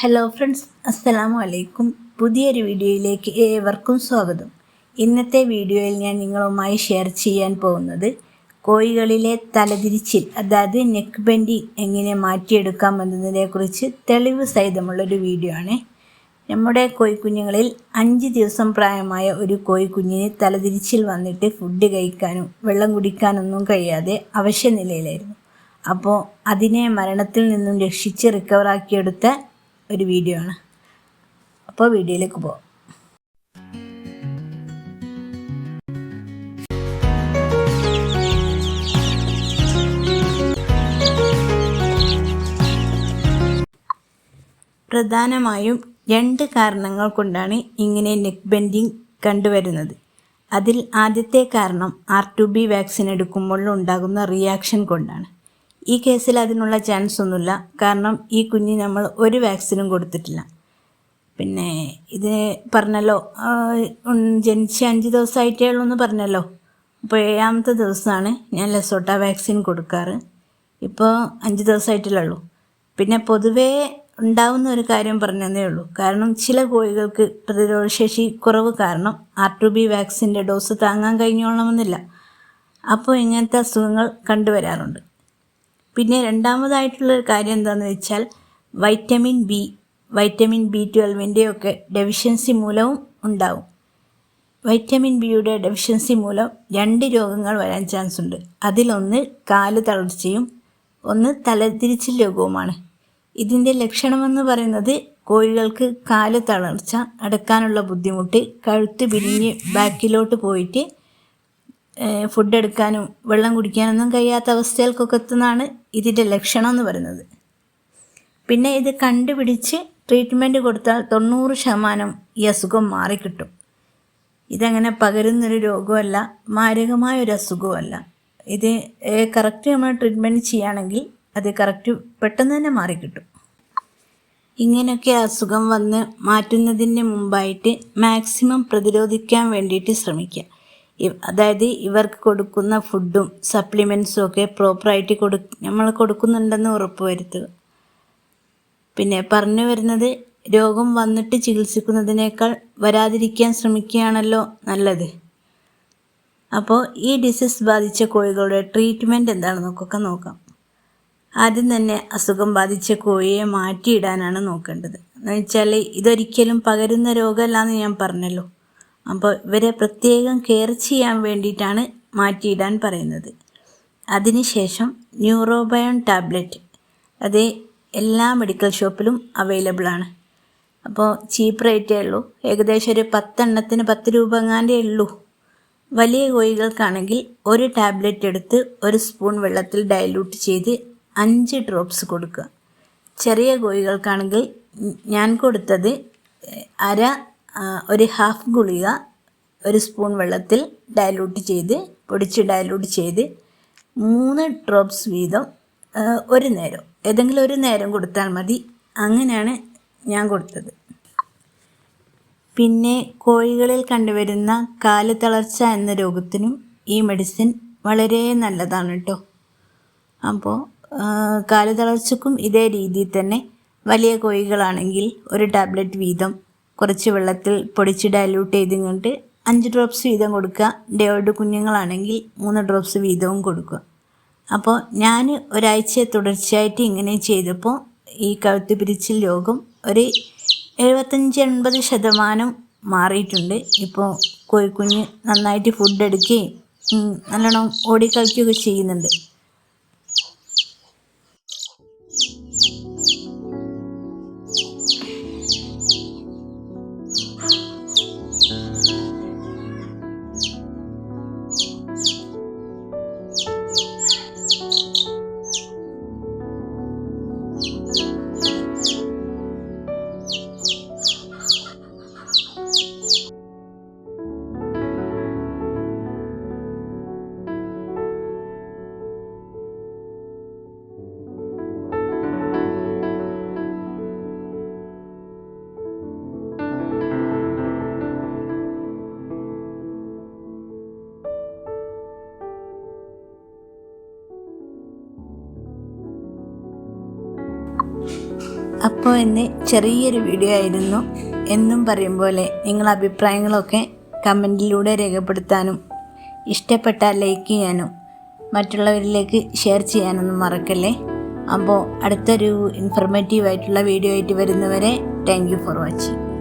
Hello friends, അസ്സലാമു അലൈക്കും. പുതിയൊരു വീഡിയോയിലേക്ക് ഏവർക്കും സ്വാഗതം. ഇന്നത്തെ വീഡിയോയിൽ ഞാൻ നിങ്ങളുമായി ഷെയർ ചെയ്യാൻ പോകുന്നത് കോഴികളിലെ തലതിരിച്ചിൽ, അതായത് നെക്ക് ബെൻഡിങ് എങ്ങനെ മാറ്റിയെടുക്കാം എന്നതിനെക്കുറിച്ച് തെളിവ് സഹിതമുള്ളൊരു വീഡിയോ ആണ്. നമ്മുടെ കോഴിക്കുഞ്ഞുങ്ങളിൽ 5 ദിവസം പ്രായമായ ഒരു കോഴിക്കുഞ്ഞിന് തലതിരിച്ചിൽ വന്നിട്ട് ഫുഡ് കഴിക്കാനും വെള്ളം കുടിക്കാനൊന്നും കഴിയാതെ അവശനിലയിലായിരുന്നു. അപ്പോൾ അതിനെ മരണത്തിൽ നിന്നും രക്ഷിച്ച് റിക്കവറാക്കിയെടുത്ത ഒരു വീഡിയോ ആണ്. അപ്പോൾ വീഡിയോയിലേക്ക് പോകാം. പ്രധാനമായും 2 കാരണങ്ങൾ കൊണ്ടാണ് ഇങ്ങനെ നെക്ക് ബെൻഡിങ് കണ്ടുവരുന്നത്. അതിൽ ആദ്യത്തെ കാരണം R2B വാക്സിൻ എടുക്കുമ്പോൾ ഉണ്ടാകുന്ന റിയാക്ഷൻ കൊണ്ടാണ്. ഈ കേസിൽ അതിനുള്ള ചാൻസ് ഒന്നുമില്ല, കാരണം ഈ കുഞ്ഞ് നമ്മൾ ഒരു വാക്സിനും കൊടുത്തിട്ടില്ല. പിന്നെ ഇത് പറഞ്ഞല്ലോ, ജനിച്ച് 5 ദിവസമായിട്ടേ ഉള്ളൂ എന്ന് പറഞ്ഞല്ലോ. അപ്പോൾ 7ാമത്തെ ദിവസമാണ് ഞാൻ ലെസോട്ട വാക്സിൻ കൊടുക്കാറ്. ഇപ്പോൾ 5 ദിവസമായിട്ടല്ലേ ഉള്ളൂ. പിന്നെ പൊതുവേ ഉണ്ടാവുന്ന ഒരു കാര്യം പറഞ്ഞതേ ഉള്ളൂ, കാരണം ചില കോഴികൾക്ക് പ്രതിരോധശേഷി കുറവ് കാരണം R2B വാക്സിൻ്റെ ഡോസ് താങ്ങാൻ കഴിഞ്ഞോളണമെന്നില്ല. അപ്പോൾ ഇങ്ങനത്തെ അസുഖങ്ങൾ കണ്ടുവരാറുണ്ട്. പിന്നെ രണ്ടാമതായിട്ടുള്ളൊരു കാര്യം എന്താണെന്ന് വെച്ചാൽ വൈറ്റമിൻ B12 ഡെഫിഷ്യൻസി മൂലവും ഉണ്ടാവും. വൈറ്റമിൻ ബിയുടെ ഡെഫിഷ്യൻസി മൂലം 2 രോഗങ്ങൾ വരാൻ ചാൻസ് ഉണ്ട്. അതിലൊന്ന് കാല് തളർച്ചയും ഒന്ന് തലതിരിച്ചിൽ രോഗവുമാണ്. ഇതിൻ്റെ ലക്ഷണമെന്ന് പറയുന്നത് കോഴികൾക്ക് കാല് തളർച്ച, അടക്കാനുള്ള ബുദ്ധിമുട്ട്, കഴുത്ത് പിരിഞ്ഞ് ബാക്കിലോട്ട് പോയിട്ട് ഫുഡ് എടുക്കാനും വെള്ളം കുടിക്കാനൊന്നും കഴിയാത്ത അവസ്ഥയിൽക്കൊക്കെ എത്തുന്നതാണ് ഇതിൻ്റെ ലക്ഷണം എന്ന് പറയുന്നത്. പിന്നെ ഇത് കണ്ടുപിടിച്ച് ട്രീറ്റ്മെൻറ്റ് കൊടുത്താൽ 90% ഈ അസുഖം മാറിക്കിട്ടും. ഇതങ്ങനെ പകരുന്നൊരു രോഗമല്ല, മാരകമായൊരു അസുഖമല്ല. ഇത് കറക്റ്റ് നമ്മൾ ട്രീറ്റ്മെൻറ്റ് ചെയ്യുകയാണെങ്കിൽ അത് കറക്റ്റ് പെട്ടെന്ന് തന്നെ മാറിക്കിട്ടും. ഇങ്ങനെയൊക്കെ അസുഖം വന്ന് മാറ്റുന്നതിന് മുമ്പായിട്ട് മാക്സിമം പ്രതിരോധിക്കാൻ വേണ്ടിയിട്ട് ശ്രമിക്കുക. അതായത് ഇവർക്ക് കൊടുക്കുന്ന ഫുഡും സപ്ലിമെൻറ്റ്സും ഒക്കെ പ്രോപ്പറായിട്ട് നമ്മൾ കൊടുക്കുന്നുണ്ടെന്ന് ഉറപ്പ് വരുത്തുക. പിന്നെ പറഞ്ഞു വരുന്നത്, രോഗം വന്നിട്ട് ചികിത്സിക്കുന്നതിനേക്കാൾ വരാതിരിക്കാൻ ശ്രമിക്കുകയാണല്ലോ നല്ലത്. അപ്പോൾ ഈ ഡിസീസ് ബാധിച്ച കോഴികളുടെ ട്രീറ്റ്മെൻറ്റ് എന്താണെന്നൊക്കെ നോക്കാം. ആദ്യം തന്നെ അസുഖം ബാധിച്ച കോഴിയെ മാറ്റിയിടാനാണ് നോക്കേണ്ടത്. എന്ന് വെച്ചാൽ ഇതൊരിക്കലും പകരുന്ന രോഗമല്ലാന്ന് ഞാൻ പറഞ്ഞല്ലോ. അപ്പോൾ ഇവരെ പ്രത്യേകം കെയർ ചെയ്യാൻ വേണ്ടിയിട്ടാണ് മാറ്റിയിടാൻ പറയുന്നത്. അതിനുശേഷം ന്യൂറോബയോൺ ടാബ്ലറ്റ്, അത് എല്ലാ മെഡിക്കൽ ഷോപ്പിലും അവൈലബിൾ ആണ്. അപ്പോൾ ചീപ്പ് റേറ്റേ ഉള്ളൂ, ഏകദേശം ഒരു 10 എണ്ണത്തിന് 10 രൂപ എങ്ങാണ്ടേ ഉള്ളൂ. വലിയ കോഴികൾക്കാണെങ്കിൽ ഒരു ടാബ്ലറ്റ് എടുത്ത് 1 സ്പൂൺ വെള്ളത്തിൽ ഡൈല്യൂട്ട് ചെയ്ത് 5 ഡ്രോപ്സ് കൊടുക്കുക. ചെറിയ കോഴികൾക്കാണെങ്കിൽ ഞാൻ കൊടുത്തത് ഒരു ഹാഫ് ഗുളിക 1 സ്പൂൺ വെള്ളത്തിൽ പൊടിച്ച് ഡൈല്യൂട്ട് ചെയ്ത് 3 ഡ്രോപ്സ് വീതം ഒരു നേരം, ഏതെങ്കിലും ഒരു നേരം കൊടുത്താൽ മതി. അങ്ങനെയാണ് ഞാൻ കൊടുത്തത്. പിന്നെ കോഴികളിൽ കണ്ടുവരുന്ന കാല് തളർച്ച എന്ന രോഗത്തിനും ഈ മെഡിസിൻ വളരെ നല്ലതാണ് കേട്ടോ. അപ്പോൾ കാല് തളർച്ചക്കും ഇതേ രീതിയിൽ തന്നെ വലിയ കോഴികളാണെങ്കിൽ 1 ടാബ്ലറ്റ് വീതം കുറച്ച് വെള്ളത്തിൽ പൊടിച്ച് ഡൈല്യൂട്ട് ചെയ്തിങ്ങോട്ട് 5 ഡ്രോപ്സ് വീതം കൊടുക്കുക. ഡേയോഡ് കുഞ്ഞുങ്ങളാണെങ്കിൽ 3 ഡ്രോപ്സ് വീതവും കൊടുക്കുക. അപ്പോൾ ഞാൻ ഒരാഴ്ച തുടർച്ചയായിട്ട് ഇങ്ങനെ ചെയ്തപ്പോൾ ഈ കഴുത്ത് പിരിച്ചിൽ രോഗം ഒരു 75-80% മാറിയിട്ടുണ്ട്. ഇപ്പോൾ കോഴിക്കുഞ്ഞ് നന്നായിട്ട് ഫുഡ് എടുക്കുകയും നല്ലോണം ഓടിക്കളിക്കുകയൊക്കെ ചെയ്യുന്നുണ്ട്. അപ്പോൾ ഇന്ന് ചെറിയൊരു വീഡിയോ ആയിരുന്നു. എന്നും പറയും പോലെ നിങ്ങളുടെ അഭിപ്രായങ്ങളൊക്കെ കമൻറ്റിലൂടെ രേഖപ്പെടുത്താനും ഇഷ്ടപ്പെട്ടാൽ ലൈക്ക് ചെയ്യാനും മറ്റുള്ളവരിലേക്ക് ഷെയർ ചെയ്യാനൊന്നും മറക്കല്ലേ. അപ്പോൾ അടുത്തൊരു ഇൻഫർമേറ്റീവായിട്ടുള്ള വീഡിയോ ആയിട്ട് വരുന്നവരെ താങ്ക് യു ഫോർ വാച്ചിങ്.